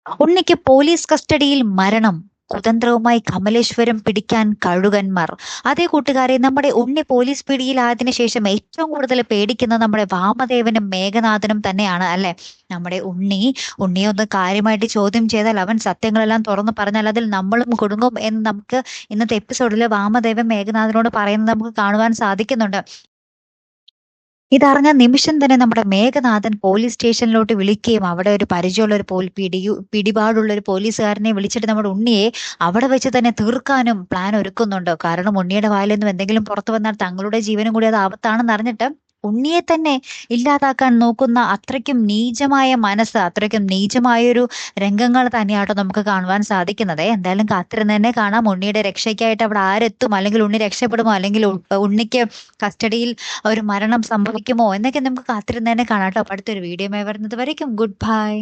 ഉണ്ണിക്ക് പോലീസ് കസ്റ്റഡിയിൽ മരണം. കുതന്ത്രവുമായി കമലേശ്വരം പിടിക്കാൻ കഴുകന്മാർ. അതേ കൂട്ടുകാരെ, നമ്മുടെ ഉണ്ണി പോലീസ് പിടിയിലായതിനു ശേഷം ഏറ്റവും കൂടുതൽ പേടിക്കുന്നത് നമ്മുടെ വാമദേവനും മേഘനാഥനും തന്നെയാണ് അല്ലെ. നമ്മുടെ ഉണ്ണിയെ ഒന്ന് കാര്യമായിട്ട് ചോദ്യം ചെയ്താൽ അവൻ സത്യങ്ങളെല്ലാം തുറന്നു പറഞ്ഞാൽ അതിൽ നമ്മളും കുടുങ്ങും എന്ന് നമുക്ക് ഇന്നത്തെ എപ്പിസോഡിൽ വാമദേവൻ മേഘനാഥനോട് പറയുന്നത് നമുക്ക് കാണുവാൻ സാധിക്കുന്നുണ്ട്. ഇതറിഞ്ഞ നിമിഷം തന്നെ നമ്മുടെ മേഘനാഥൻ പോലീസ് സ്റ്റേഷനിലോട്ട് വിളിക്കുകയും അവിടെ ഒരു പരിചയമുള്ള ഒരു പിടിപാടുള്ള ഒരു പോലീസുകാരനെ വിളിച്ചിട്ട് നമ്മുടെ ഉണ്ണിയെ അവിടെ വെച്ച് തന്നെ തീർക്കാനും പ്ലാൻ ഒരുക്കുന്നുണ്ട്. കാരണം ഉണ്ണിയുടെ വായിൽ നിന്നും എന്തെങ്കിലും പുറത്തു വന്നാൽ തങ്ങളുടെ ജീവനും കൂടി അത് ആപത്താണെന്ന് അറിഞ്ഞിട്ട് ഉണ്ണിയെ തന്നെ ഇല്ലാതാക്കാൻ നോക്കുന്ന അത്രയ്ക്കും നീചമായ മനസ്സ്, അത്രയ്ക്കും നീചമായൊരു രംഗങ്ങൾ തന്നെയാട്ടോ നമുക്ക് കാണുവാൻ സാധിക്കുന്നത്. എന്തായാലും കാത്തിരുന്ന് തന്നെ കാണാം ഉണ്ണിയുടെ രക്ഷയ്ക്കായിട്ട് അവിടെ ആരെത്തും, അല്ലെങ്കിൽ ഉണ്ണി രക്ഷപ്പെടുമോ, അല്ലെങ്കിൽ ഉണ്ണിക്ക് കസ്റ്റഡിയിൽ ഒരു മരണം സംഭവിക്കുമോ എന്നൊക്കെ നമുക്ക് കാത്തിരുന്ന് തന്നെ കാണാം കേട്ടോ. അപ്പൊ അടുത്തൊരു വീഡിയോ വരുന്നത് വരയ്ക്കും ഗുഡ് ബൈ.